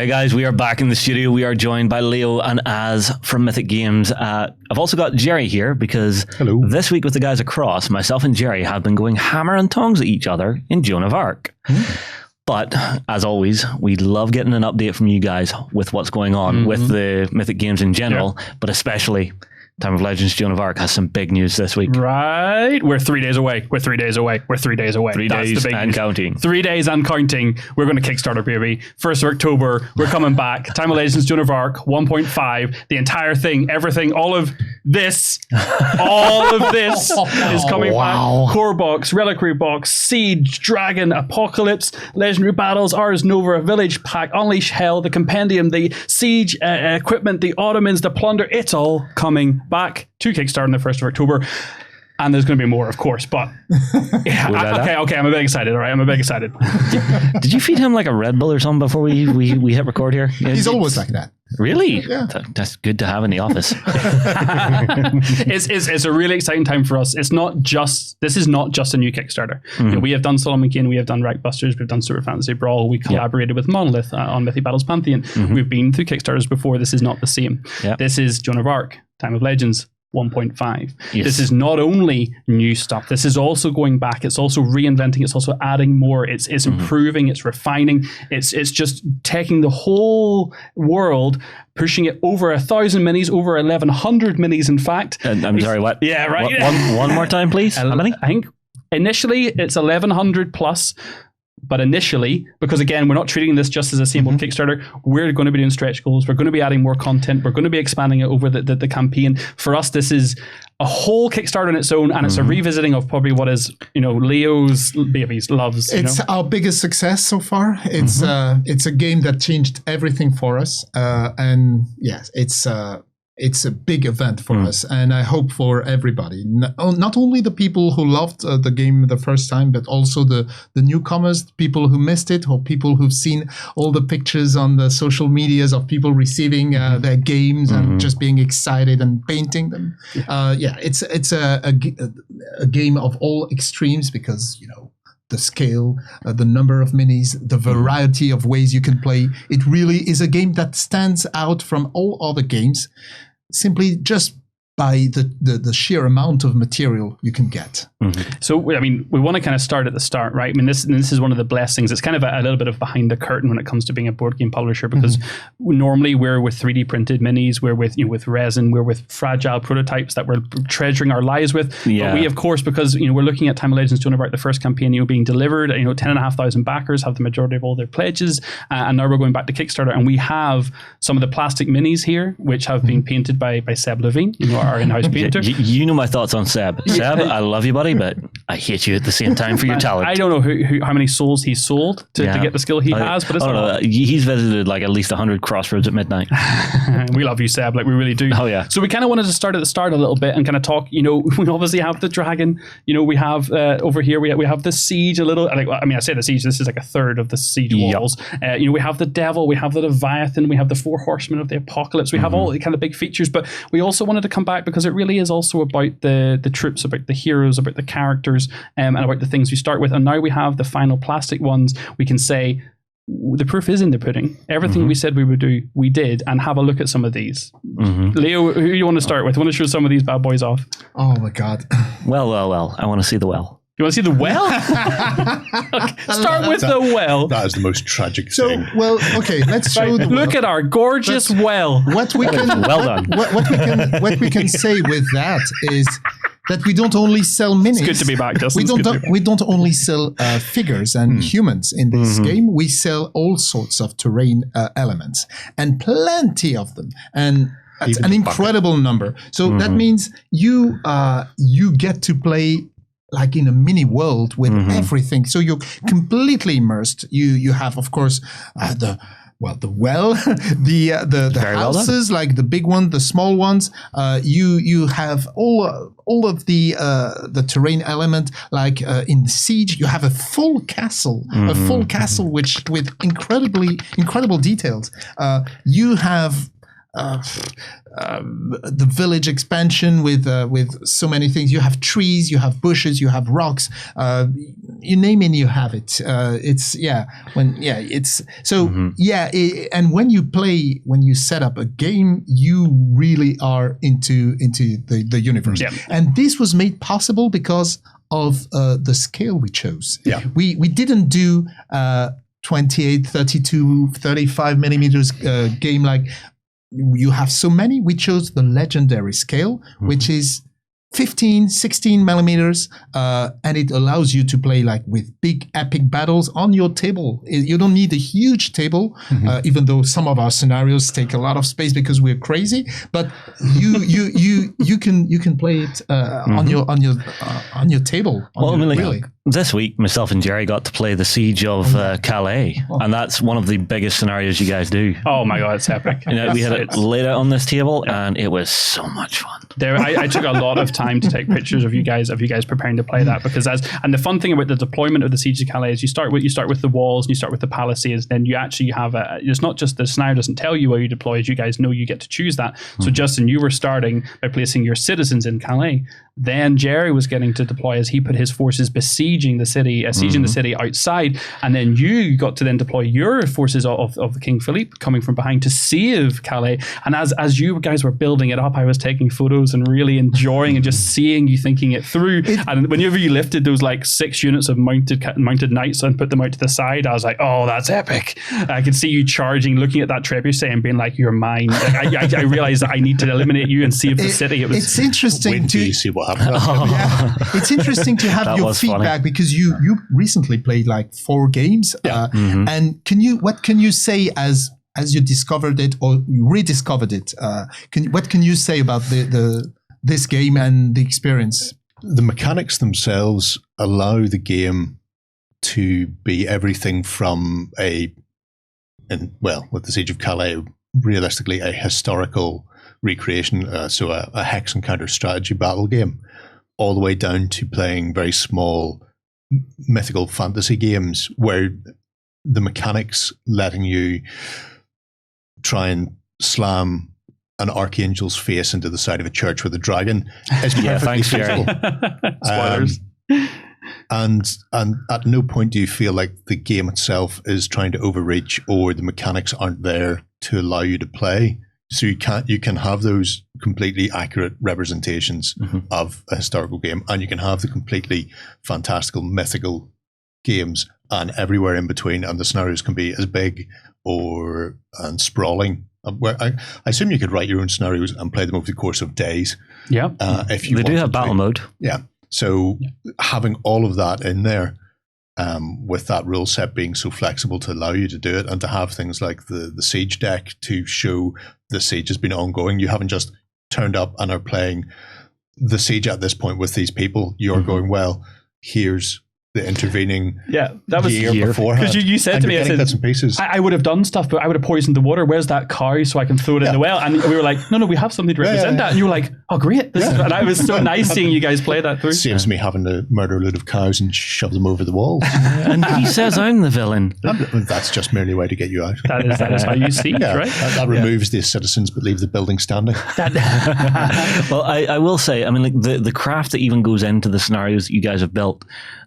Hey guys, we are back in the studio. We are joined by Leo and Az from Mythic Games. I've also got Jerry here because this week with the guys across, myself and Jerry have been going hammer and tongs at each other in Joan of Arc. But as always, we love getting an update from you guys with what's going on with the Mythic Games in general, but especially Time of Legends Joan of Arc has some big news this week. Right. We're 3 days away. We're 3 days away. We're 3 days away. 3 days and counting. 3 days and counting. We're going to Kickstarter, baby. 1st of October, we're coming back. Time of Legends Joan of Arc 1.5. The entire thing, everything, all of this is coming back. Core box, reliquary box, siege, dragon, apocalypse, legendary battles, Ars Nova, village pack, unleash hell, the compendium, the siege equipment, the Ottomans, the plunder. It's all coming back to Kickstarter on the 1st of October. And there's going to be more, of course, but yeah, okay, I'm a bit excited. All right, I'm a bit excited. Did you feed him like a Red Bull or something before we hit record here? He's always like that. Really? Yeah. That's good to have in the office. It's a really exciting time for us. This is not just a new Kickstarter. You know, we have done Solomon Kane, we have done Rackbusters, we've done Super Fantasy Brawl, we collaborated with Monolith on Mythic Battles Pantheon. We've been through Kickstarters before. This is not the same. This is Joan of Arc, Time of Legends 1.5. This is not only new stuff, this is also going back, it's also reinventing, it's also adding more, it's improving, it's refining, it's just taking the whole world, pushing it over 1,000 minis, over 1,100 minis in fact. I'm sorry, what? Yeah, right. One more time, please. How many? I think initially it's 1,100 plus. But initially, because again, we're not treating this just as a simple Kickstarter, we're going to be doing stretch goals. We're going to be adding more content. We're going to be expanding it over the campaign. For us, this is a whole Kickstarter on its own, and it's a revisiting of probably what is, Leo's babies, loves. It's our biggest success so far. It's a game that changed everything for us, and yes, it's a big event for us, and I hope for everybody, not only the people who loved the game the first time, but also the newcomers, people who missed it, or people who've seen all the pictures on the social medias of people receiving their games and just being excited and painting them. It's a game of all extremes because, the scale, the number of minis, the variety of ways you can play. It really is a game that stands out from all other games, simply just by the sheer amount of material you can get. So, I mean, we want to kind of start at the start, right? I mean, this is one of the blessings. It's kind of a little bit of behind the curtain when it comes to being a board game publisher, because normally we're with 3D printed minis, we're with with resin, we're with fragile prototypes that we're treasuring our lives with. But we, of course, because we're looking at Time of Legends Joan of Arc, the first campaign being delivered. 10,500 backers have the majority of all their pledges, and now we're going back to Kickstarter, and we have some of the plastic minis here, which have been painted by Seb Levine, our in-house painter. You know my thoughts on Seb. Seb, I love you, buddy, but I hate you at the same time for your talent. I don't know how many souls he sold to get the skill he has, but it's he's visited like at least 100 crossroads at midnight. We love you, Seb, like we really do. Oh yeah. So we kind of wanted to start at the start a little bit and kind of talk. We obviously have the dragon. We have over here we have the siege a little. I say the siege. This is like a third of the siege walls. We have the devil. We have the Leviathan. We have the 4 horsemen of the apocalypse. We have all the kind of big features, but we also wanted to come back because it really is also about the troops, about the heroes, about the characters, and about the things we start with. And now we have the final plastic ones. We can say the proof is in the pudding. Everything we said we would do, we did. And have a look at some of these. Leo, who do you want to start with? I want to show some of these bad boys off. Oh my God. Well. I want to see the well. You want to see the well? Start with the well. That is the most tragic thing. Let's show the well. Look at our gorgeous well. What we can well done. What we can say with that is that we don't only sell minis. It's good to be back, Justin. We don't only sell figures and humans in this game. We sell all sorts of terrain elements, and plenty of them. And it's an incredible number. So that means you get to play like in a mini world with everything. So you're completely immersed. You have, of course, the houses, like the big one, the small ones. You have all of the terrain element, like in Siege, you have a full castle, which with incredible details. You have the village expansion with so many things. You have trees, you have bushes, you have rocks. You name it, you have it. And when you set up a game, you really are into the universe. Yeah. And this was made possible because of the scale we chose. Yeah. We didn't do 28, 32, 35 millimeters game like you have so many. We chose the legendary scale, which is 15, 16 millimeters, and it allows you to play like with big epic battles on your table. You don't need a huge table, even though some of our scenarios take a lot of space because we're crazy. But you can play it on your table. Really. This week, myself and Jerry got to play the Siege of Calais, and that's one of the biggest scenarios you guys do. Oh my god, it's epic! We had it laid out on this table, and it was so much fun. I took a lot of time to take pictures of you guys preparing to play that, because and the fun thing about the deployment of the Siege of Calais is you start with the walls and you start with the palisades. Then you actually have it's not just the scenario doesn't tell you where you deploy, as you guys know you get to choose that. So Justin, you were starting by placing your citizens in Calais. Then Jerry was getting to deploy as he put his forces besieging the city, the city outside, and then you got to then deploy your forces of King Philippe coming from behind to save Calais. And as you guys were building it up, I was taking photos and really enjoying and just seeing you thinking it through. And whenever you lifted those like 6 units of mounted knights and put them out to the side, I was like, oh, that's epic. I could see you charging, looking at that trebuchet and being like, you're mine. Like, I realized that I need to eliminate you and save the city. It's interesting to see what happens. It's interesting to have your feedback because you recently played like 4 games. And what can you say as you discovered it or rediscovered it? What can you say about this game and the experience? The mechanics themselves allow the game to be everything from with the Siege of Calais, realistically a historical recreation, so a hex and counter strategy battle game, all the way down to playing very small mythical fantasy games where the mechanics letting you try and slam an archangel's face into the side of a church with a dragon is perfectly feasible. Spoilers. And at no point do you feel like the game itself is trying to overreach or the mechanics aren't there to allow you to play. So you can have those completely accurate representations of a historical game, and you can have the completely fantastical mythical games, and everywhere in between. And the scenarios can be as big and sprawling. Where I assume you could write your own scenarios and play them over the course of days. Yeah, if you do have battle mode. Yeah, so having all of that in there. With that rule set being so flexible to allow you to do it, and to have things like the siege deck to show the siege has been ongoing. You haven't just turned up and are playing the siege at this point with these people. You're going, well, here's the intervening that was year beforehand. Because you said to me, I said, bits and pieces. I would have done stuff, but I would have poisoned the water. Where's that cow so I can throw it in the well? And we were like, no, we have something to represent that. And you were like, oh, great. And I was so nice seeing you guys play that through. Saves me having to murder a load of cows and shove them over the wall. And he says I'm the villain. That's just merely a way to get you out. That is how you see it, right? That removes the citizens but leave the building standing. Well, I will say, I mean, like the craft that even goes into the scenarios that you guys have built,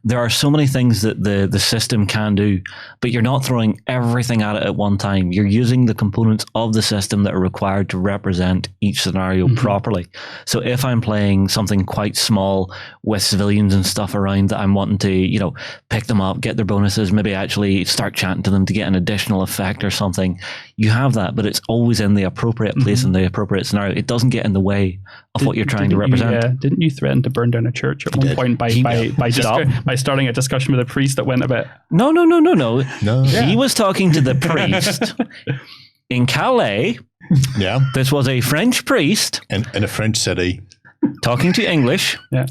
there are so many things that the system can do, but you're not throwing everything at it at one time. You're using the components of the system that are required to represent each scenario properly. So if I'm playing something quite small with civilians and stuff around that I'm wanting to, pick them up, get their bonuses, maybe actually start chatting to them to get an additional effect or something, you have that, but it's always in the appropriate place in the appropriate scenario. It doesn't get in the way of what you're trying to represent. Didn't you threaten to burn down a church at one point by starting a discussion with a priest that went a bit... No. He was talking to the priest in Calais. Yeah. This was a French priest. In a French city. Talking to English. Yeah.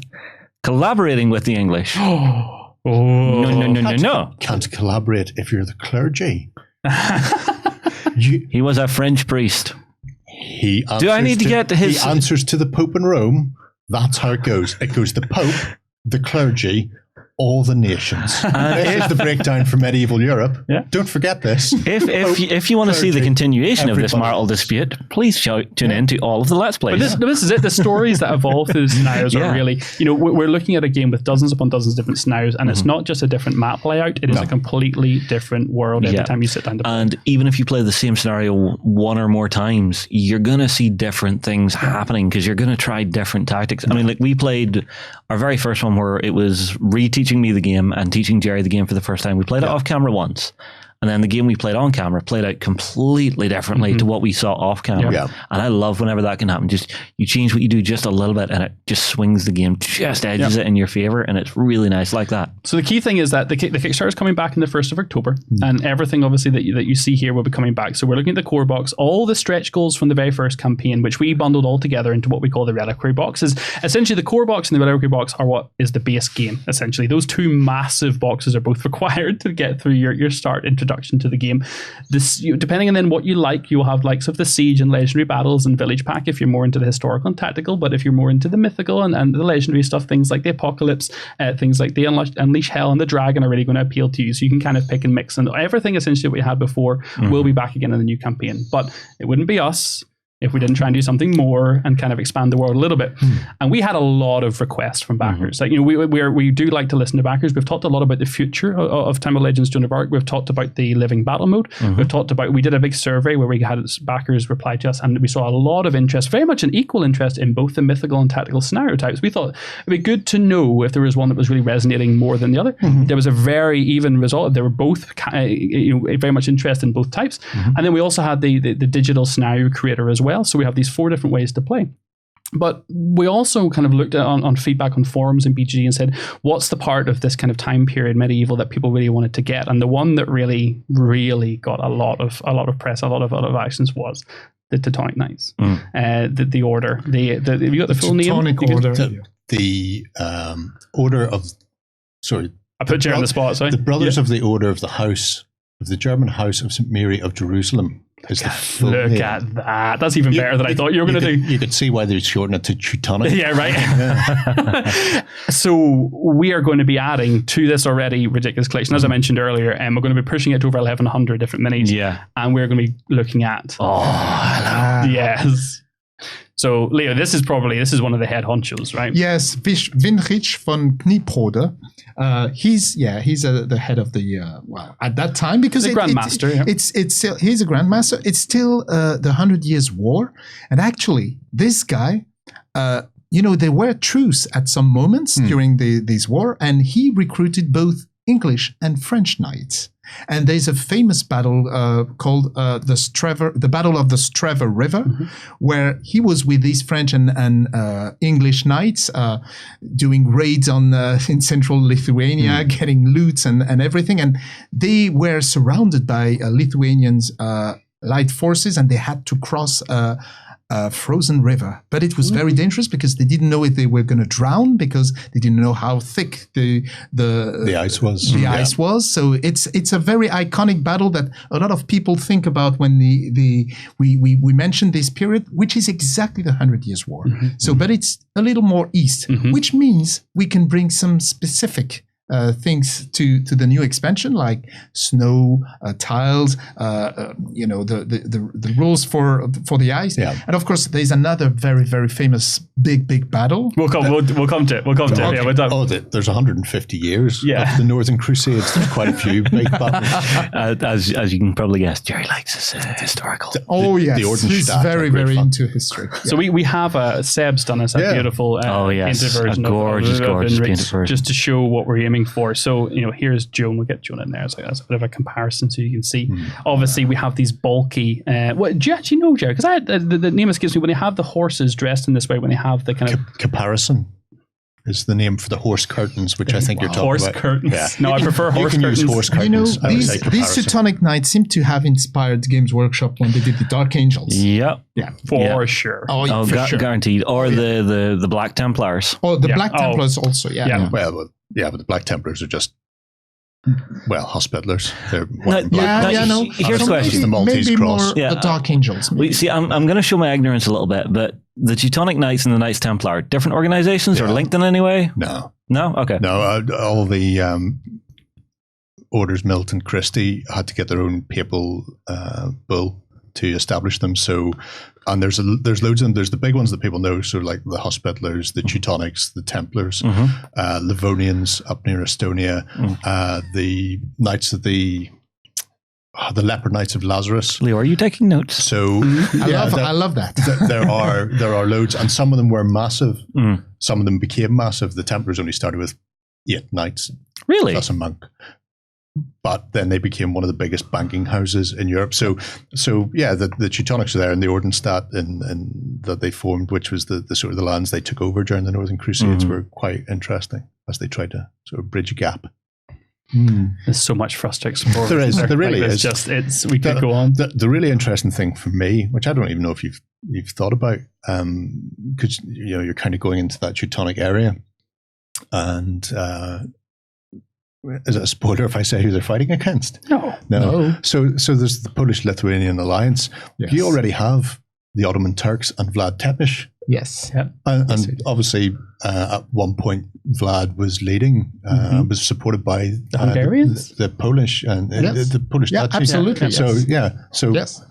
Collaborating with the English. No. Can't collaborate if you're the clergy. He was a French priest. He answers to the Pope in Rome. That's how it goes. It goes the Pope, the clergy, all the nations. This is the breakdown for medieval Europe. Yeah. Don't forget this. If you want to see the continuation of this marital dispute, please tune in to all of the Let's Plays. But this is it. The stories that evolve through the scenarios are really, we're looking at a game with dozens upon dozens of different scenarios, and it's not just a different map layout, it is a completely different world every time you sit down to play. And even if you play the same scenario one or more times, you're going to see different things happening because you're going to try different tactics. I mean, like we played our very first one where it was reteaching me the game and teaching Jerry the game for the first time. We played it off camera once, and then the game we played on camera played out completely differently to what we saw off camera. Yeah. And I love whenever that can happen. Just you change what you do just a little bit and it just swings the game, just edges it in your favor, and it's really nice like that. So the key thing is that the Kickstarter is coming back on the 1st of October, and everything obviously that you see here will be coming back. So we're looking at the core box, all the stretch goals from the very first campaign, which we bundled all together into what we call the reliquary boxes. Essentially, the core box and the reliquary box are what is the base game. Essentially, those two massive boxes are both required to get through your start introduction to the game. This, depending on then what you like, you'll have likes of the siege and legendary battles and village pack if you're more into the historical and tactical. But if you're more into the mythical and the legendary stuff, things like the apocalypse, things like the Unleash Hell and the Dragon are really going to appeal to you. So you can kind of pick and mix, and everything essentially we had before will be back again in the new campaign. But it wouldn't be us if we didn't try and do something more and kind of expand the world a little bit. And we had a lot of requests from backers. Like, we do like to listen to backers. We've talked a lot about the future of Time of Legends Joan of Arc. We've talked about the living battle mode. We did a big survey where we had backers reply to us, and we saw a lot of interest, very much an equal interest in both the mythical and tactical scenario types. We thought it'd be good to know if there was one that was really resonating more than the other. There was a very even result. They were both very much interested in both types. And then we also had the digital scenario creator as well. So we have these 4 different ways to play. But we also kind of looked at on feedback on forums and BGG and said, what's the part of this kind of time period medieval that people really wanted to get? And the one that really, really got a lot of press, a lot of actions was the Teutonic Knights, the order. Have you got the full name? Teutonic order. The order of, sorry. I put you on the spot, sorry. The Brothers of the Order of the House, of the German House of St. Mary of Jerusalem. Look at that. That's even better than I thought you were going to do. You could see why they shortened it to Teutonic. Yeah, right. So we are going to be adding to this already ridiculous collection, as I mentioned earlier, and we're going to be pushing it to over 1,100 different minis. Yeah. And we're going to be looking at... Yes. So, Leo, this is one of the head honchos, right? Yes, Winrich von Knieprode. He's the head of the at that time, because the Grandmaster. It's still, he's a Grandmaster. It's still the 100 Years' War, and actually, this guy, there were truce at some moments during this war, and he recruited both English and French knights. And there's a famous battle called the Battle of the Streva River, where he was with these French and English knights doing raids in central Lithuania, getting loot and everything. And they were surrounded by Lithuanians' light forces, and they had to cross a frozen river. But it was very dangerous because they didn't know if they were going to drown, because they didn't know how thick the ice was. The ice was. So it's a very iconic battle that a lot of people think about when we mention this period, which is exactly the 100 Years' War. But it's a little more east, which means we can bring some specific things to the new expansion, like snow, tiles, the rules for the ice, and of course there's another very, very famous big battle. We'll come to it. Okay. Yeah, there's 150 years of the Northern Crusades. There's quite a few big battles. As you can probably guess, Jerry likes his historical. Yes, he's very, very into history. So we have Seb's done us a beautiful painted version, a gorgeous painted version, just to show what we're aiming for. So here's Joan. We'll get Joan in there. So that's a bit of a comparison, so you can see. Obviously, we have these bulky. What do you actually know, Jerry? Because the name escapes me when they have the horses dressed in this way. When they have the kind of caparison is the name for the horse curtains, which I think you're talking horse about. Curtains. Yeah. No, I prefer horse curtains. You can use horse curtains. These Teutonic Knights seem to have inspired Games Workshop when they did the Dark Angels. Yep. Yeah, for sure. Oh, for sure. Guaranteed. Or the Black Templars. Oh, the Black Templars also. Yeah. Well, but the Black Templars are just hospitalers. They're Here's a question: the Maltese Cross, Dark Angels. See, I'm going to show my ignorance a little bit, but the Teutonic Knights and the Knights Templar, different organizations or linked in any way? No. No? Okay. No, all the orders, Milton Christie, had to get their own papal bull to establish them. So, and there's loads of them. There's the big ones that people know, so like the Hospitallers, the Teutonics, the Templars, Livonians up near Estonia, the Knights of the Leopard Knights of Lazarus. Leo, are you taking notes? So I love that. there are loads, and some of them were massive. Some of them became massive. The Templars only started with 8 knights, Really? plus a monk. But then they became one of the biggest banking houses in Europe. So yeah, the Teutonics are there, and the Ordenstadt and that they formed, which was the sort of the lands they took over during the Northern Crusades, were quite interesting as they tried to sort of bridge a gap. There's so much for us to explore. There is. There really is. We could go on. The really interesting thing for me, which I don't even know if you've thought about, because you're kind of going into that Teutonic area, and is it a spoiler if I say who they're fighting against? No. So there's the Polish-Lithuanian alliance. Yes. You already have the Ottoman Turks and Vlad Tepes. Yes. Yeah. And obviously, at one point, Vlad was leading, was supported by the Hungarians, the Polish, and the Polish Duchy. Absolutely. So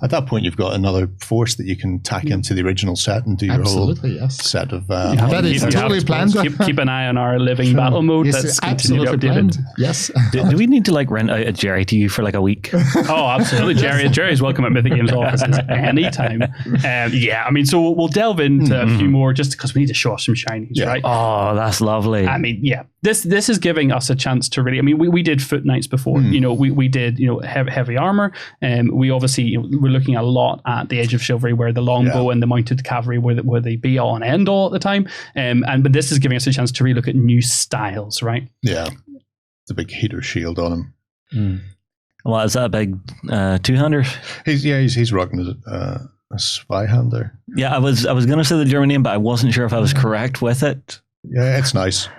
at that point, you've got another force that you can tack into the original set and do your whole set of. That is totally planned. Keep an eye on our living battle mode. Yes, that's absolutely planned. Yes. Do we need to rent out a Jerry to you for a week? Oh, absolutely. Jerry's welcome at Mythic Games offices anytime. I mean, so we'll delve into a few more just because we need to show off some shinies, right? Oh, that's lovely. I mean, this is giving us a chance to really. I mean, we did Foot Knights before. We did heavy armor, and we obviously we're looking a lot at the Age of Chivalry, where the longbow and the mounted cavalry were the be all and end all at the time. But this is giving us a chance to really look at new styles, right? Yeah, the big heater shield on him. Well, is that a big two-hander? He's rocking a Zweihander. Yeah, I was going to say the German name, but I wasn't sure if I was correct with it. Yeah, it's nice.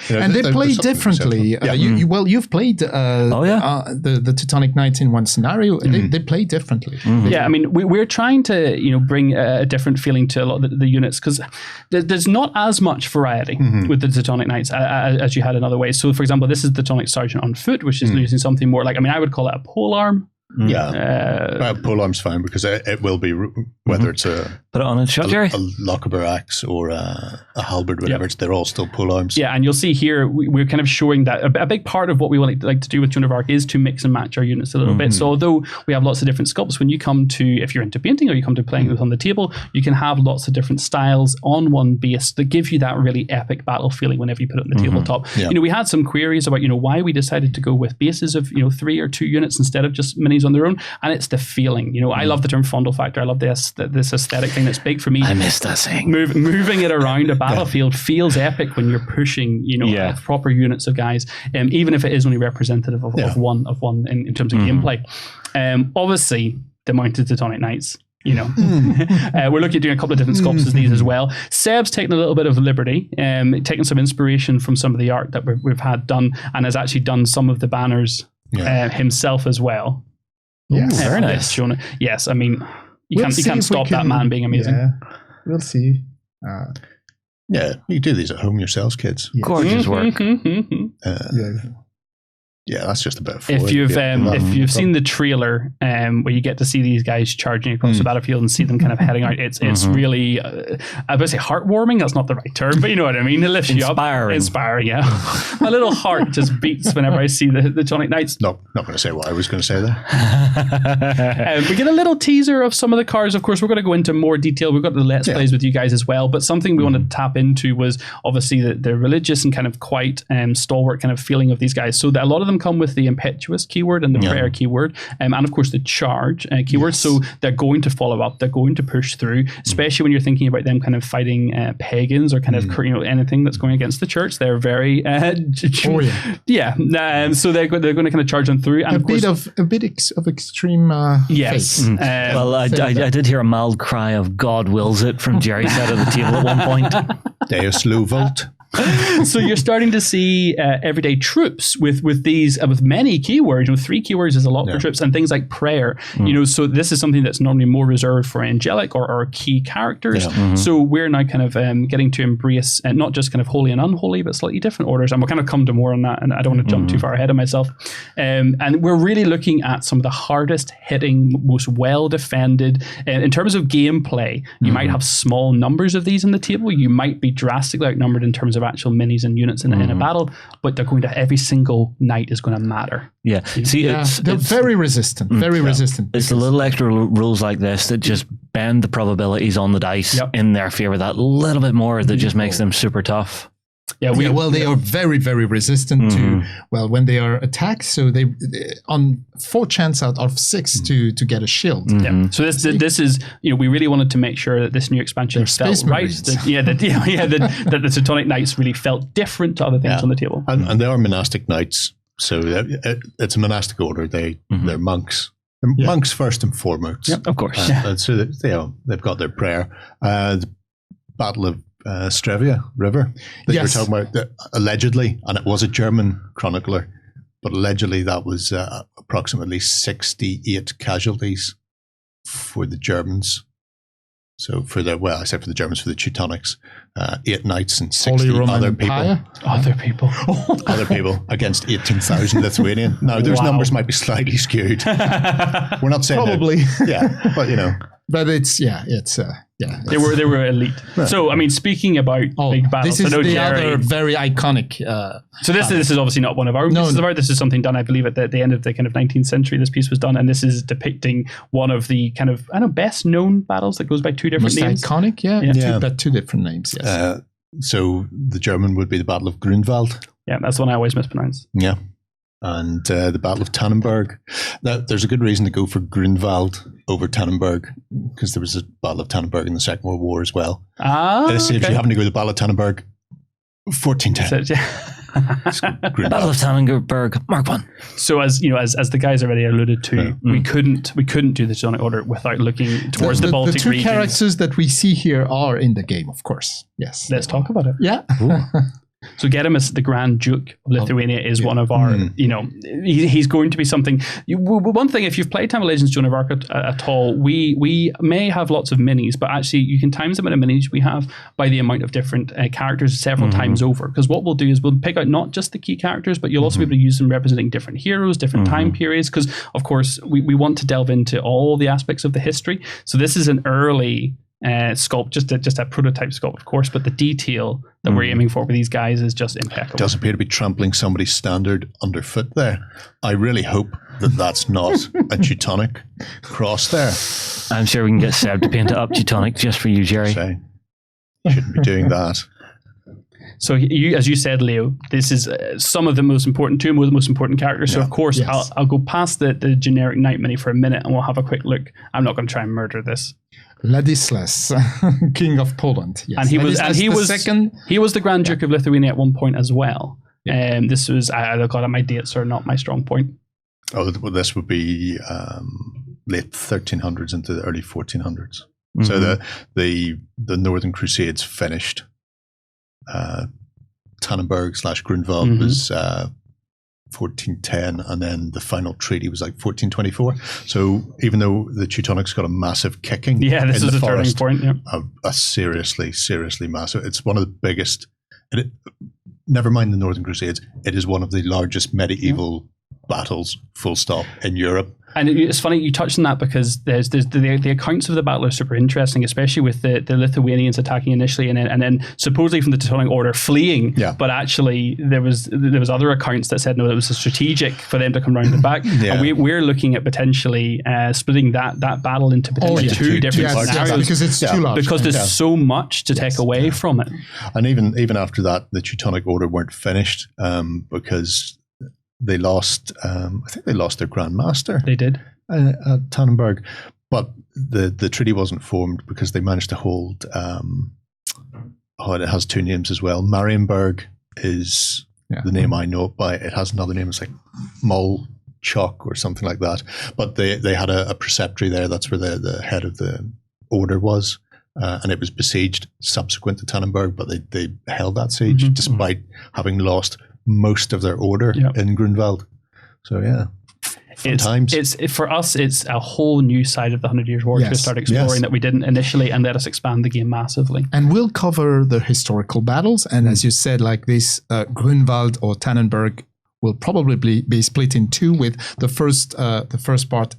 And they play differently. You've played the Teutonic Knights in one scenario. They play differently. I mean, we're trying to bring a different feeling to a lot of the units, because there's not as much variety with the Teutonic Knights as you had in other ways. So, for example, this is the Teutonic Sergeant on foot, which is using something more like, I would call it a polearm. Polearm's fine, because it will be, whether it's put it on a shot, Jerry, a Lochaber axe or a halberd, whatever. They're all still polearms. Yeah, and you'll see here we're kind of showing that a big part of what we like to do with Joan of Arc is to mix and match our units a little bit. So although we have lots of different sculpts, when you come to, if you're into painting or you come to playing with on the table, you can have lots of different styles on one base that give you that really epic battle feeling whenever you put it on the tabletop. We had some queries about why we decided to go with bases of 3 or 2 units instead of just minis on their own, and it's the feeling. I love the term fondle factor. I love this aesthetic thing that's big for me. I miss that thing. Moving it around a battlefield feels epic when you're pushing proper units of guys, even if it is only representative of one in terms of gameplay. Obviously, the mounted Teutonic Knights. We're looking at doing a couple of different sculpts as these as well. Seb's taken a little bit of liberty, taking some inspiration from some of the art that we've had done, and has actually done some of the banners himself as well. Yes, very nice. Yes, I mean, you can't stop that man being amazing. Yeah, we'll see. You do these at home yourselves, kids. Yes. Gorgeous work. Yeah, that's just about 4. If you've seen the trailer, where you get to see these guys charging across the battlefield and see them kind of heading out, it's really, I would say heartwarming. That's not the right term, but you know what I mean. It lifts you up. Inspiring, yeah. My little heart just beats whenever I see the Teutonic Knights. No, not going to say what I was going to say there. We get a little teaser of some of the cards. Of course, we're going to go into more detail. We've got the Let's Plays with you guys as well, but something we wanted to tap into was obviously the religious and kind of quite stalwart kind of feeling of these guys. So that a lot of them come with the impetuous keyword and the prayer keyword, and of course the charge keyword. So they're going to follow up, they're going to push through, especially when you're thinking about them kind of fighting pagans or kind of anything that's going against the church. They're very so they're going to kind of charge them through, and a bit of extreme yes. Well, I did hear a mild cry of "God wills it" from Jerry's side of the table at one point. Deus Lu Volt. So you're starting to see everyday troops with these with many keywords. With 3 keywords is a lot for troops, and things like prayer. So this is something that's normally more reserved for angelic or key characters. So we're now kind of getting to embrace not just kind of holy and unholy, but slightly different orders. And we'll kind of come to more on that. And I don't want to jump too far ahead of myself. And we're really looking at some of the hardest hitting, most well defended. In terms of gameplay, you might have small numbers of these in the table. You might be drastically outnumbered in terms of actual minis and units in a battle, but they're going to, every single knight is going to matter. Yeah. See, they're very resistant, resistant. It's the little extra rules like this that just bend the probabilities on the dice in their favor that little bit more that just makes them super tough. Yeah, they are very, very resistant to, when they are attacked. So they on 4 chance out of 6 to get a shield. Yeah. So this is, we really wanted to make sure that this new expansion felt right. That the Teutonic Knights really felt different to other things on the table. And they are monastic knights. So it's a monastic order. They're monks. They're monks first and foremost. Yep, of course. And so they've got their prayer. The Battle of Strevia River that you were talking about, allegedly, and it was a German chronicler, but allegedly that was approximately 68 casualties for the Germans. So for the Germans, for the Teutonics, 8 knights and 60 other people. Other people against 18,000 Lithuanian. Now, those numbers might be slightly skewed. We're not saying probably. But But it's they were elite. Yeah. So I mean, speaking about big battles, this is the other very iconic. So this is obviously not one of our pieces of art. This is something done, I believe, at the end of the kind of 19th century. This piece was done, and this is depicting one of the kind of best known battles that goes by 2 different names. Iconic, but 2 different names. Yes. So the German would be the Battle of Grunwald. Yeah, that's the one I always mispronounce. Yeah. And the Battle of Tannenberg. Now, there's a good reason to go for Grunwald over Tannenberg, because there was a Battle of Tannenberg in the Second World War as well. If you happen to go to the Battle of Tannenberg, 1410. Battle of Tannenberg, Mark 1. So as the guys already alluded to, we couldn't do the Teutonic Order without looking towards the Baltic region. The 2 characters that we see here are in the game, of course. Yes. Let's talk about it. Yeah. So Gedimus, the Grand Duke of Lithuania, is one of our, he's going to be something. One thing, if you've played Time of Legends Joan of Arc at all, we may have lots of minis, but actually you can times the amount of minis we have by the amount of different characters several times over. Because what we'll do is we'll pick out not just the key characters, but you'll also be able to use them representing different heroes, different time periods. Because, of course, we want to delve into all the aspects of the history. So this is an early sculpt, just a prototype sculpt, of course, but the detail that we're aiming for with these guys is just impeccable. It does appear to be trampling somebody's standard underfoot there. I really hope that that's not a Teutonic cross there. I'm sure we can get Seb to paint it up Teutonic just for you, Jerry. You shouldn't be doing that. So as you said, Leo, this is some of the most important, 2 of the most important characters. So of course, I'll go past the generic Knight mini for a minute and we'll have a quick look. I'm not going to try and murder this. Ladislas, King of Poland. Yes. And he was the Grand Duke of Lithuania at one point as well. And this was, I got my dates are not my strong point. Oh, well, this would be late 1300s into the early 1400s. So the Northern Crusades finished. Tannenberg / Grunwald was 1410, and then the final treaty was like 1424. So even though the Teutonics got a massive kicking, this is a turning point. A seriously massive. It's one of the biggest. Never mind the Northern Crusades. It is one of the largest medieval battles, full stop, in Europe. And it's funny you touched on that because there's the accounts of the battle are super interesting, especially with the Lithuanians attacking initially and then supposedly from the Teutonic Order fleeing. Yeah. But actually there was other accounts that said no, it was strategic for them to come round the back. And we're looking at potentially splitting that battle into potentially 2 different scenarios because it's too large. Because there's so much to take away from it. And even after that, the Teutonic Order weren't finished because they lost, I think they lost their Grand Master. They did. At Tannenberg. But the treaty wasn't formed because they managed to hold, it has 2 names as well. Marienburg is the name I know it by. It has another name. It's like Molchok or something like that. But they had a preceptory there. That's where the head of the order was. and it was besieged subsequent to Tannenberg, but they held that siege despite having lost most of their order in Grunwald. So yeah. It's for us, it's a whole new side of the 100 Years' War to start exploring that we didn't initially, and let us expand the game massively. And we'll cover the historical battles, and as you said, like this, Grunwald or Tannenberg will probably be split in two, with the first part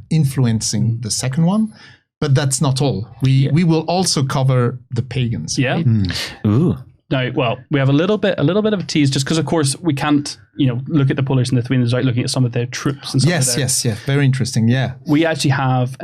influencing the second one. But that's not all. We will also cover the pagans. Yeah. Right? Ooh. Now, well, we have a little bit of a tease, just because, of course, we can't, look at the Polish and Lithuanians without looking at some of their troops and stuff. Yes, very interesting. Yeah, we actually have.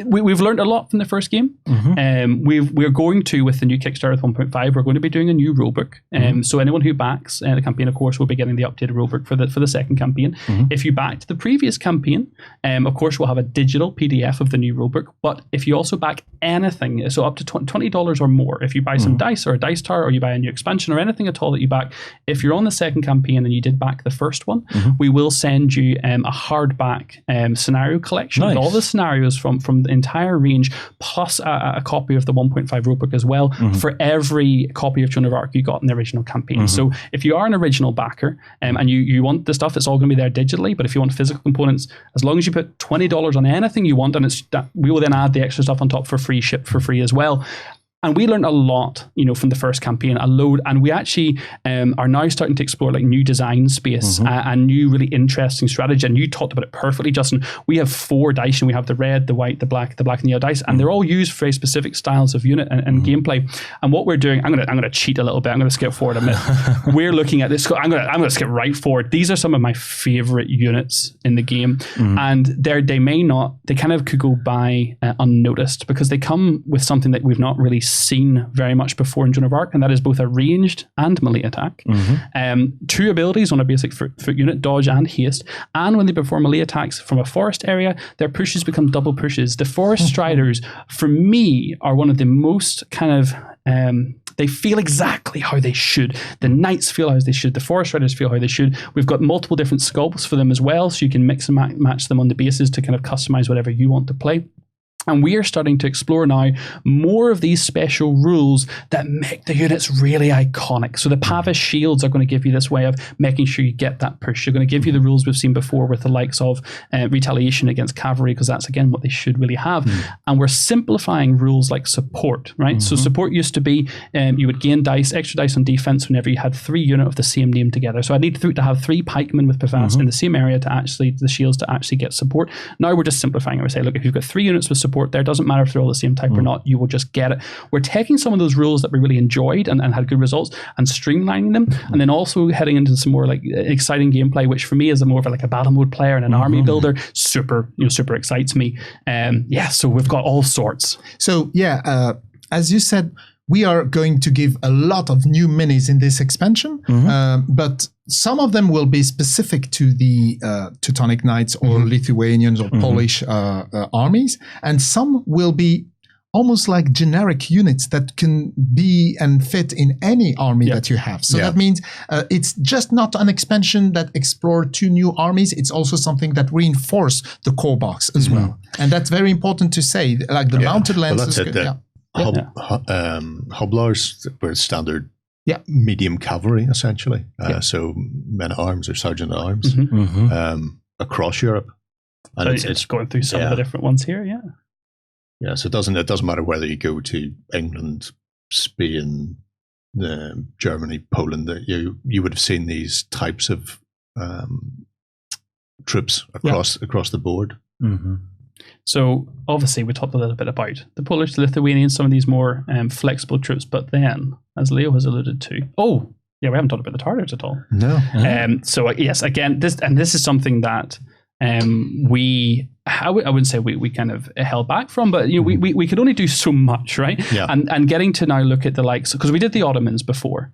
We've learned a lot from the first game. We're going to, with the new Kickstarter with 1.5, we're going to be doing a new rulebook. So anyone who backs the campaign, of course, will be getting the updated rulebook for the second campaign. If you backed the previous campaign, of course, we'll have a digital PDF of the new rulebook. But if you also back anything, so up to $20 or more, if you buy some dice or a dice tower, or you buy a new expansion or anything at all that you back, if you're on the second campaign and you did back the first one, we will send you a hardback scenario collection with all the scenarios from the entire range, plus a copy of the 1.5 rulebook as well, for every copy of Joan of Arc you got in the original campaign. So if you are an original backer and you want the stuff, it's all going to be there digitally. But if you want physical components, as long as you put $20 on anything you want, and we will then add the extra stuff on top for free, shipped for free as well. And we learned a lot, from the first campaign, a load. And we actually are now starting to explore like new design space and new really interesting strategy. And you talked about it perfectly, Justin. We have 4 dice, and we have the red, the white, the black and the yellow dice, and they're all used for very specific styles of unit and gameplay. And what we're doing, I'm gonna cheat a little bit. I'm gonna skip forward a minute. We're looking at this. I'm gonna skip right forward. These are some of my favorite units in the game, and they kind of could go by unnoticed, because they come with something that we've not really seen very much before in Joan of Arc, and that is both a ranged and melee attack. 2 abilities on a basic foot unit, dodge and haste, and when they perform melee attacks from a forest area, their pushes become double pushes. The Forest Striders, for me, are one of the most kind of they feel exactly how they should. The Knights feel how they should. The Forest Riders feel how they should. We've got multiple different sculpts for them as well, so you can mix and match them on the bases to kind of customize whatever you want to play. And we are starting to explore now more of these special rules that make the units really iconic. So the Pavis shields are going to give you this way of making sure you get that push. They're going to give you the rules we've seen before with the likes of retaliation against cavalry, because that's, again, what they should really have. And we're simplifying rules like support, right? So support used to be you would gain extra dice on defense whenever you had 3 units of the same name together. So I need to have 3 pikemen with Pavas in the same area the shields to actually get support. Now we're just simplifying it. We say, look, if you've got 3 units with support, there doesn't matter if they're all the same type or not, you will just get it. We're taking some of those rules that we really enjoyed and had good results and streamlining them, and then also heading into some more like exciting gameplay, which for me is more of a battle mode player and an army builder. Super excites me. So we've got all sorts. So as you said, we are going to give a lot of new minis in this expansion, but some of them will be specific to the Teutonic Knights or Lithuanians or Polish armies, and some will be almost like generic units that can be and fit in any army that you have. So that means it's just not an expansion that explore 2 new armies. It's also something that reinforce the core box as well. And that's very important to say, like the mounted lances. Hoblars were standard medium cavalry, essentially. So men-at-arms or sergeant-at-arms across Europe. And it's going through some of the different ones here, Yeah, so it doesn't matter whether you go to England, Spain, Germany, Poland, that you would have seen these types of troops across the board. So obviously we talked a little bit about the Polish, the Lithuanians, some of these more flexible troops, but then, as Leo has alluded to, we haven't talked about the Tartars at all. No. So yes, again, this is something that I wouldn't say we kind of held back from, but we could only do so much, right? Yeah. And getting to now look at the likes, because we did the Ottomans before,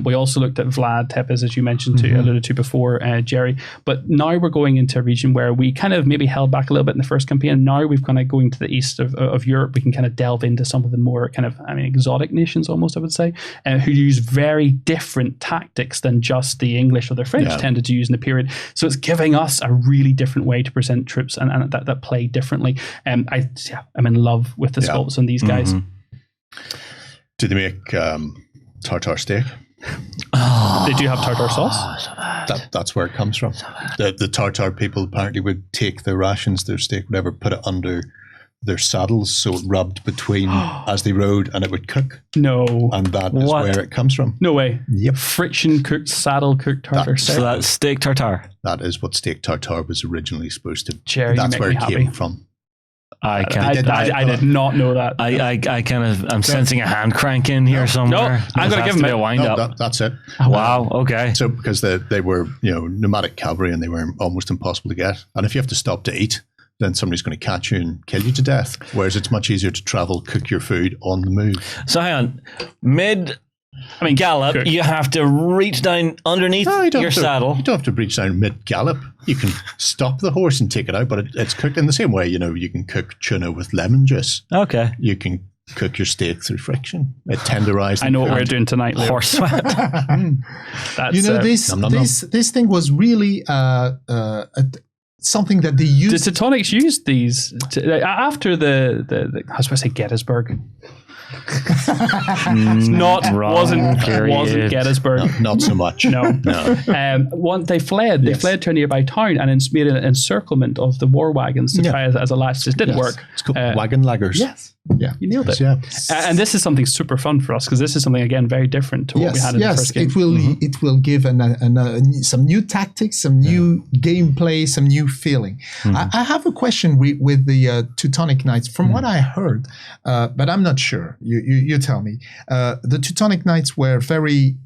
we also looked at Vlad Tepes, as you mentioned alluded to before, Jerry. But now we're going into a region where we kind of maybe held back a little bit in the first campaign. Now we've kind of going to the east of Europe. We can kind of delve into some of the more kind of exotic nations, almost I would say, who use very different tactics than just the English or the French tended to use in the period. So it's giving us a really different way to present troops and on it that play differently. I'm in love with the sculpts on these guys. Did they make tartar steak? They do have tartar sauce. That's where it comes from. The tartar people apparently would take their rations, their steak, whatever, put it under their saddles so it rubbed between as they rode and it would cook. No. And that is where it comes from. No way. Yep. Friction cooked, saddle cooked tartar steak. So that's steak tartare. That is what steak tartare was originally supposed to. Jerry, that's where it came from. I did not know that. I'm sensing a hand crank in here somewhere. No, I'm going to give him a wind up. That's it. Wow. Okay. So because they were nomadic cavalry and they were almost impossible to get, and if you have to stop to eat, then somebody's going to catch you and kill you to death. Whereas it's much easier to travel, cook your food on the move. So hang on, gallop, you have to reach down underneath your saddle. You don't have to reach down mid-gallop. You can stop the horse and take it out, but it's cooked in the same way. You can cook tuna with lemon juice. Okay. You can cook your steak through friction. It tenderized. I know what we're doing tonight, Leo. Horse sweat. This thing was really something that they used. The Teutonics used these after the I was supposed to say Gettysburg. Wasn't Gettysburg. Not so much. No. They fled. They fled to a nearby town and then made an encirclement of the war wagons to try as a latch. This didn't work. It's called wagon laggers. Yes. Yeah, you nailed it. Yeah. And this is something super fun for us because this is something again very different to what we had in the first game. It will give some new tactics, some new gameplay, some new feeling. I have a question with the Teutonic Knights. From what I heard, but I'm not sure. You tell me. The Teutonic Knights were very,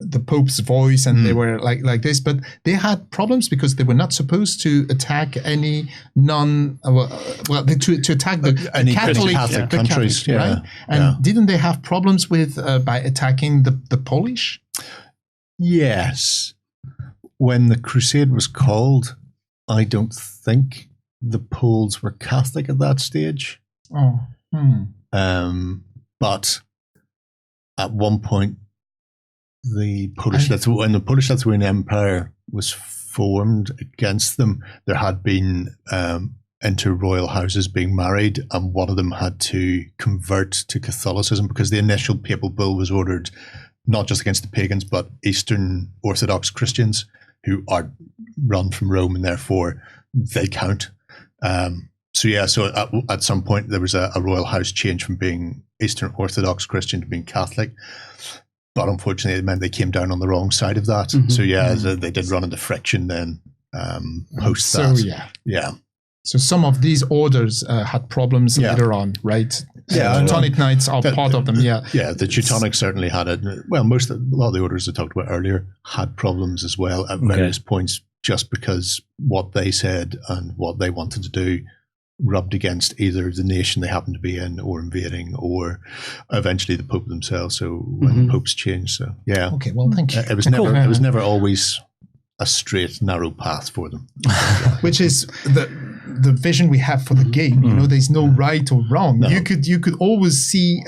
the Pope's voice, and they were like this, but they had problems because they were not supposed to attack any to attack the Catholic countries, right? And didn't they have problems with by attacking the Polish? Yes. When the crusade was called, I don't think the Poles were Catholic at that stage. But at one point, when the Polish Lithuanian Empire was formed against them, there had been inter-royal houses being married, and one of them had to convert to Catholicism because the initial papal bull was ordered not just against the pagans, but Eastern Orthodox Christians who are run from Rome, and therefore they count. So at some point there was a royal house change from being Eastern Orthodox Christian to being Catholic. But unfortunately, it meant they came down on the wrong side of that. They did run into friction then post that. So some of these orders had problems later on, right? Yeah, Teutonic Knights are part of them. Yeah, the Teutonic certainly had it. Well, a lot of the orders I talked about earlier had problems as well at various points, just because what they said and what they wanted to do rubbed against either the nation they happened to be in or invading, or eventually the Pope themselves. So when the popes changed, Okay, well, thank you. It was never always a straight, narrow path for them. Which is the vision we have for the game. There's no right or wrong. No. You could always see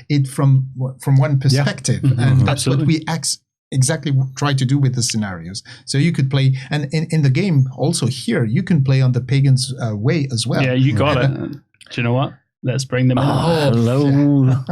it from one perspective, and that's what we exactly try to do with the scenarios. So you could play, and in the game also here, you can play on the Pagan's way as well. Yeah, you got it. Do you know what? Let's bring them in. Hello.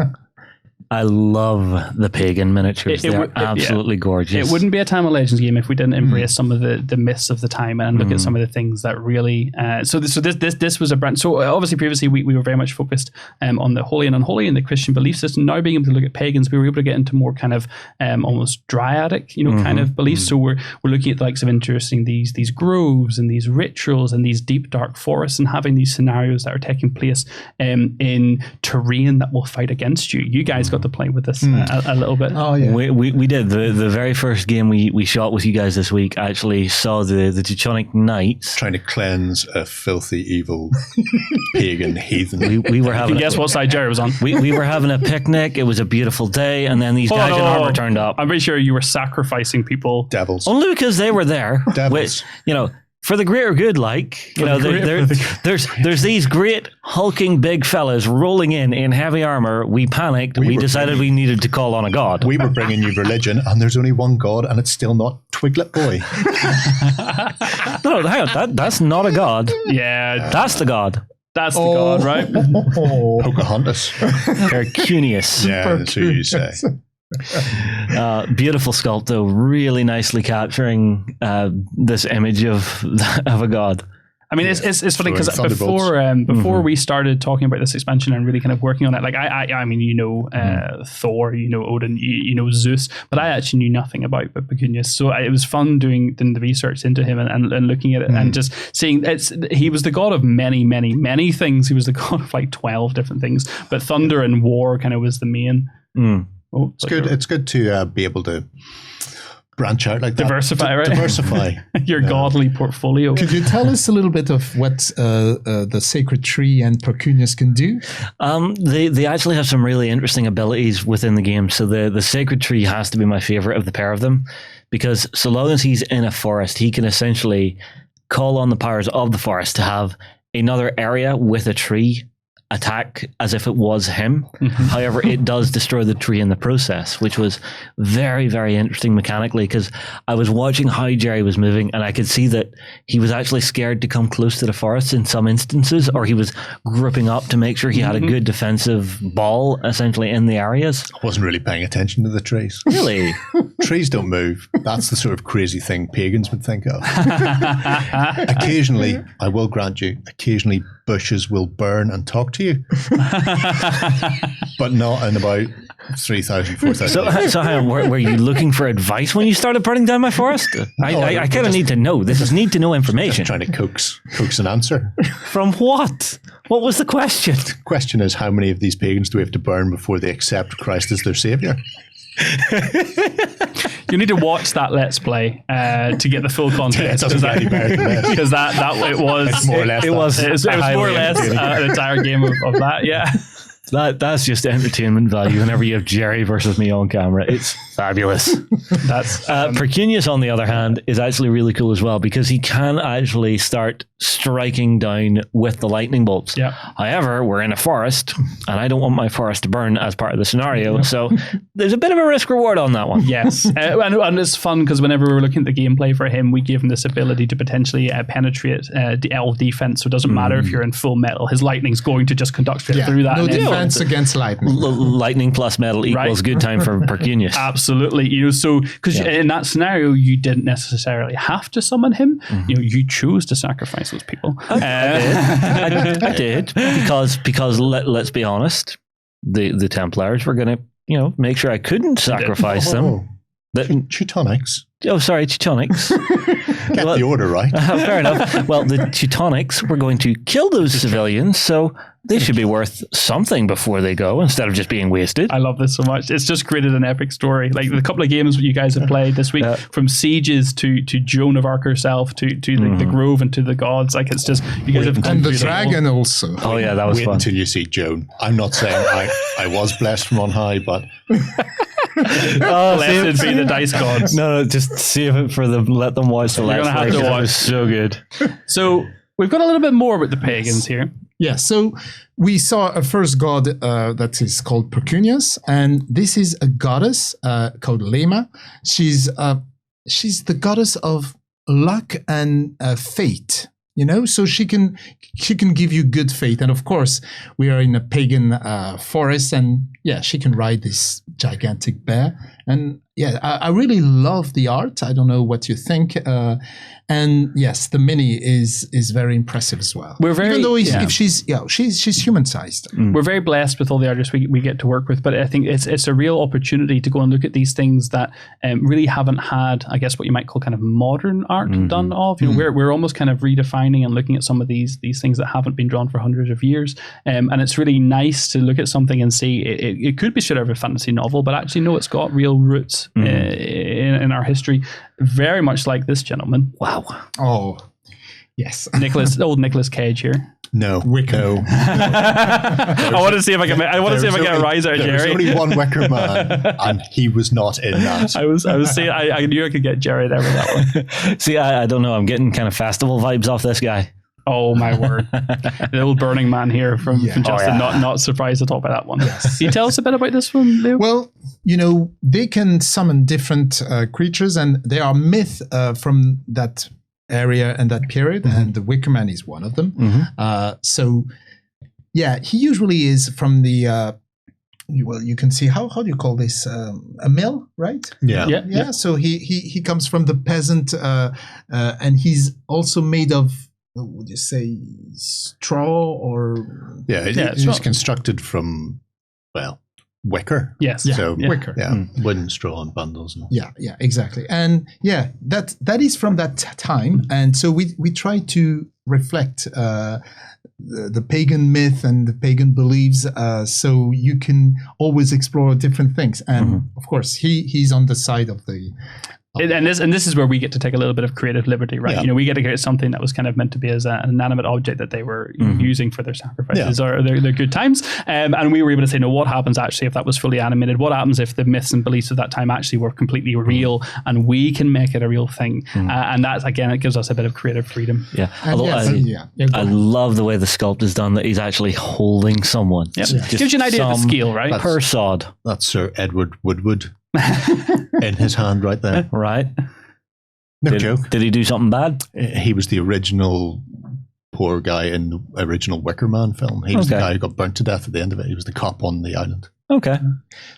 I love the Pagan miniatures. They're absolutely gorgeous. It wouldn't be a Time of Legends game if we didn't embrace some of the myths of the time and look at some of the things that really. So this was a brand. So obviously previously we were very much focused on the holy and unholy and the Christian belief system. Now being able to look at pagans, we were able to get into more kind of almost dryadic, kind of beliefs. So we're looking at the likes of interesting these groves and these rituals and these deep dark forests and having these scenarios that are taking place in terrain that will fight against you. You guys got to play with this a little bit. Oh yeah, we did the very first game we shot with you guys this week. I actually saw the Teutonic Knights trying to cleanse a filthy, evil pagan heathen. We were having. Guess what side Jerry was on? We were having a picnic. It was a beautiful day, and then these guys in armor turned up. I'm pretty sure you were sacrificing people. Devils. Only because they were there. Devils. With, for the greater good, like, you know, there's these great hulking big fellas rolling in heavy armor. We panicked. We decided we needed to call on a god. We were bringing you religion, and there's only one god, and it's still not Twiglet Boy. No, hang on. That's not a god. Yeah, That's the god. that's the god, right? Pocahontas. Percunius. Yeah, that's who you say. Beautiful sculpt, though, really nicely capturing this image of a god. I mean, it's funny because Thunderbolts. before we started talking about this expansion and really kind of working on it, like I mean, you know, Thor, you know, Odin, you know, Zeus, but I actually knew nothing about Pecunius. So it was fun doing the research into him and looking at it and just seeing he was the god of many, many, many things. He was the god of like 12 different things, but thunder and war kind of was the main. Oh, it's good. It's good to be able to branch out like that. Diversify, right? Diversify your godly portfolio. Could you tell us a little bit of what the sacred tree and Percunius can do? They actually have some really interesting abilities within the game. So the sacred tree has to be my favorite of the pair of them, because so long as he's in a forest, he can essentially call on the powers of the forest to have another area with a tree attack as if it was him. However, it does destroy the tree in the process, which was very, very interesting mechanically, because I was watching how Jerry was moving and I could see that he was actually scared to come close to the forest in some instances, or he was grouping up to make sure he had a good defensive ball essentially in the areas. I wasn't really paying attention to the trees. Really? Trees don't move. That's the sort of crazy thing pagans would think of. Occasionally, I will grant you, occasionally bushes will burn and talk to you, but not in about 3,000, 4,000 So hang on, were you looking for advice when you started burning down my forest? I kind of need to know. This is need to know information. Trying to coax an answer. From what? What was the question? The question is, how many of these pagans do we have to burn before they accept Christ as their savior? You need to watch that Let's Play to get the full context. It doesn't get any better than this. Because it was It's more or less it that. was more or less an entire game of that. Yeah. That's just entertainment value whenever you have Jerry versus me on camera. It's fabulous. That's Percunius, on the other hand, is actually really cool as well, because he can actually start striking down with the lightning bolts. Yeah. However, we're in a forest, and I don't want my forest to burn as part of the scenario, so there's a bit of a risk reward on that one. Yes, and it's fun because whenever we were looking at the gameplay for him, we gave him this ability to potentially penetrate the elf defense. So it doesn't matter if you're in full metal, his lightning's going to just conduct straight through that. No defense against lightning. Lightning plus metal equals good time for Percunius. Absolutely, you know. So because in that scenario, you didn't necessarily have to summon him. You know, you chose to sacrifice those people. I did because let's be honest, the Templars were going to make sure I couldn't sacrifice them. Teutonics. Oh, sorry, Teutonics. Get the order right. Fair enough. Well, the Teutonics were going to kill those civilians, so they should be worth something before they go, instead of just being wasted. I love this so much. It's just created an epic story. Like the couple of games you guys have played this week, from sieges to Joan of Arc herself to the Grove and to the gods. Like it's just you guys have and the dragon also. Oh yeah, that was fun. Until you see Joan. I'm not saying I was blessed from on high, but. Blessed be the dice gods. No, just save it for them. Let them watch the last. You're gonna have to watch. It was so good. So we've got a little bit more about the pagans here. Yeah, so we saw a first god that is called Percunius, and this is a goddess called Lema. She's the goddess of luck and fate. You know, so she can give you good fate, and of course we are in a pagan forest, and yeah, she can ride this gigantic bear, and yeah, I really love the art. I don't know what you think, and yes, the mini is very impressive as well. We're very, even though if she's human sized. We're very blessed with all the artists we get to work with, but I think it's a real opportunity to go and look at these things that really haven't had, I guess, what you might call kind of modern art done of. You know, we're almost kind of redefining and looking at some of these things that haven't been drawn for hundreds of years, and it's really nice to look at something and see it could be straight out of a fantasy novel, but actually no, it's got real roots in our history, very much like this gentleman. Wow. Oh, yes. Old Nicolas Cage here. No. Wicker. No. I want to see if I can. I want to see if I get a rise out of There was Jerry. only one Wicker Man, and he was not in that. I was saying I knew I could get Jerry there with that one. See, I don't know. I'm getting kind of festival vibes off this guy. Oh my word! The old Burning Man here from Justin. Not surprised at all by that one. Yes. Can you tell us a bit about this one, Leo? Well, they can summon different creatures, and they are myth from that area and that period, and the Wicker Man is one of them. So, yeah, he usually is from the. You can see how do you call this a mill, right? Yeah. So he comes from the peasant, and he's also made of. What would you say, straw or? Yeah, it's constructed from, wicker. Yes. So, wicker. Yeah, wooden, straw, and bundles. Yeah, exactly. And that is from that time. And so we try to reflect the pagan myth and the pagan beliefs, so you can always explore different things. And of course, he's on the side of the. And this is where we get to take a little bit of creative liberty, right? Yeah. We get to get something that was kind of meant to be as an inanimate object that they were using for their sacrifices or their good times. And we were able to say, no, what happens actually if that was fully animated? What happens if the myths and beliefs of that time actually were completely real and we can make it a real thing? And that's, again, it gives us a bit of creative freedom. Yeah. Although I love the way the sculpt is done, that he's actually holding someone. Yep. Gives you an idea of the scale, right? Per sod. That's Sir Edward Woodward in his hand right there. Right. No joke. Did he do something bad? He was the original poor guy in the original Wicker Man film. He was the guy who got burnt to death at the end of it. He was the cop on the island. Okay.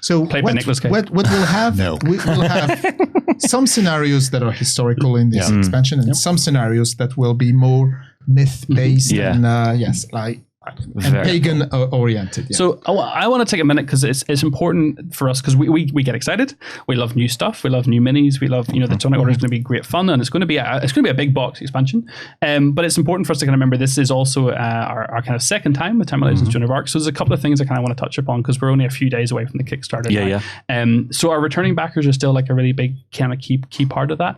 So Played by Nicolas Cage. what we'll have, we'll have some scenarios that are historical in this expansion, and some scenarios that will be more myth-based and pagan oriented. Yeah. So I want to take a minute because it's important for us because we get excited. We love new stuff. We love new minis. We love the Teutonic Order is going to be great fun, and it's going to be a big box expansion. But it's important for us to kind of remember this is also our kind of second time with Time of Legends Joan of Arc. So there's a couple of things I kind of want to touch upon because we're only a few days away from the Kickstarter. So our returning backers are still like a really big kind of key part of that.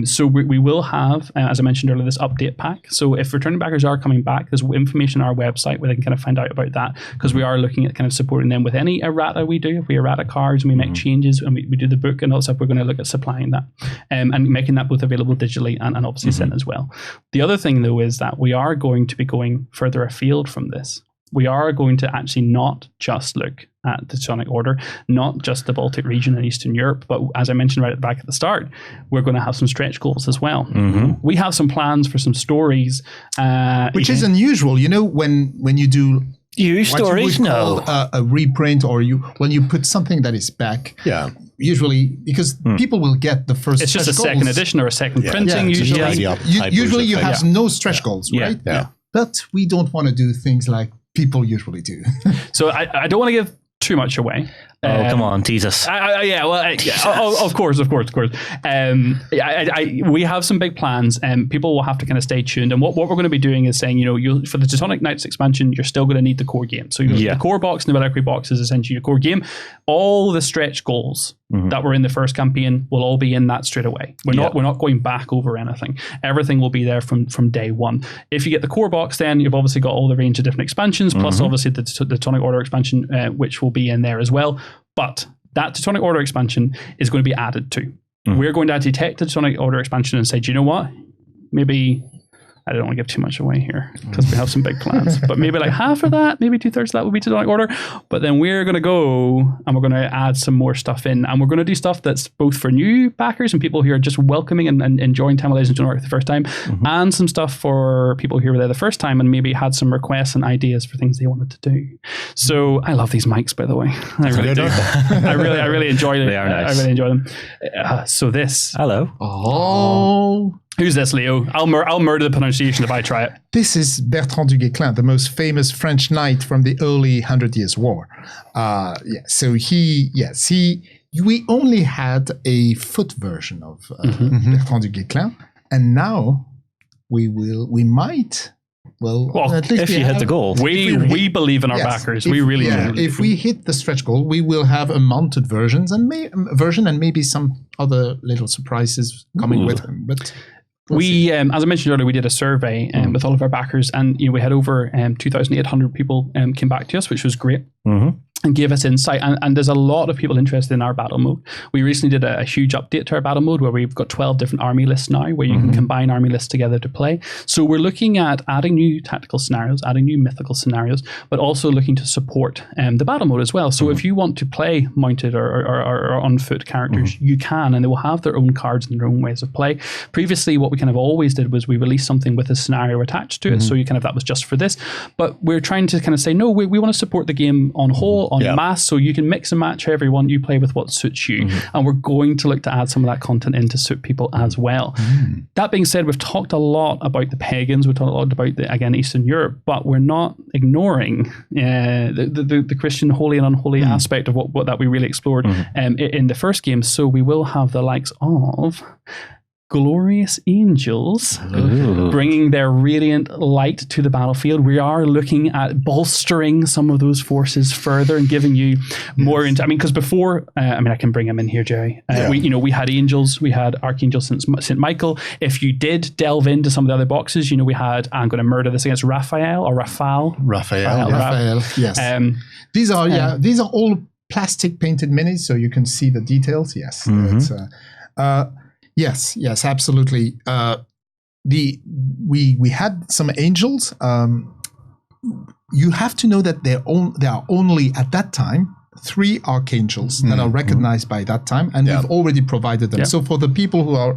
So we will have, as I mentioned earlier, this update pack. So if returning backers are coming back, there's information on our website where they can kind of find out about that because we are looking at kind of supporting them with any errata we do. If we errata cards and we make changes and we do the book and all that stuff, we're going to look at supplying that and making that both available digitally and obviously sent as well. The other thing though is that we are going to be going further afield from this. We are going to actually not just look at the Teutonic Order, not just the Baltic region and Eastern Europe, but as I mentioned right back at the start, we're going to have some stretch goals as well. We have some plans for some stories. Which is unusual, when you do stories, a reprint or when you put something that is back. Yeah. Usually, because people will get the first. It's just a second edition or a second printing. Usually you have no stretch goals, right? Yeah. But we don't want to do things like people usually do. So I don't want to give too much away. Come on, tease us. Of course. We have some big plans, and people will have to kind of stay tuned. And what we're going to be doing is saying, for the Teutonic Knights expansion, you're still going to need the core game. So the core box and the Reliquary box is essentially your core game. All the stretch goals that were in the first campaign will all be in that straight away. We're not going back over anything. Everything will be there from day one. If you get the core box, then you've obviously got all the range of different expansions, plus obviously the Teutonic Order expansion, which will be in there as well. But that Teutonic Order expansion is going to be added to. We're going to detect the Teutonic Order expansion and say, do you know what? Maybe I don't want to give too much away here because we have some big plans, but maybe like half of that, maybe 2/3 of that will be Teutonic Order. But then we're going to go and we're going to add some more stuff in, and we're going to do stuff that's both for new backers and people who are just welcoming and enjoying Time of Legends Joan of Arc the first time, and some stuff for people who were there the first time and maybe had some requests and ideas for things they wanted to do. So I love these mics, by the way. I really do. I really enjoy them. They are nice. I really enjoy them. So this. Hello. Oh. Who's this, Leo? I'll murder the pronunciation if I try it. This is Bertrand du Guesclin, the most famous French knight from the early 100 Years' War. So we only had a foot version of Bertrand du Guesclin, and now at least if you hit the goal. We believe in our backers. We really do. If we hit the stretch goal, we will have a mounted version and maybe some other little surprises coming with him. But We, as I mentioned earlier, we did a survey with all of our backers, and we had over 2,800 people came back to us, which was great. And gave us insight. And there's a lot of people interested in our battle mode. We recently did a huge update to our battle mode where we've got 12 different army lists now where you can combine army lists together to play. So we're looking at adding new tactical scenarios, adding new mythical scenarios, but also looking to support the battle mode as well. So if you want to play mounted or on foot characters, you can, and they will have their own cards and their own ways of play. Previously, what we kind of always did was we released something with a scenario attached to it. So you kind of, that was just for this. But we're trying to kind of say, no, we want to support the game on whole, on mass, so you can mix and match however you want. You play with what suits you, and we're going to look to add some of that content in to suit people as well. That being said, we've talked a lot about the pagans, we've talked a lot about again Eastern Europe, but we're not ignoring the Christian holy and unholy aspect of what that we really explored in the first game. So we will have the likes of glorious angels bringing their radiant light to the battlefield. We are looking at bolstering some of those forces further and giving you more into, because before, I can bring them in here, Jerry. We had angels, we had Archangel St. Michael. If you did delve into some of the other boxes, we had, I'm going to murder this against Raphael, yes. These are all plastic painted minis, so you can see the details. Yes. Yes, absolutely. We had some angels. You have to know that there are only at that time 3 archangels that are recognized by that time, and we've already provided them. So for the people who are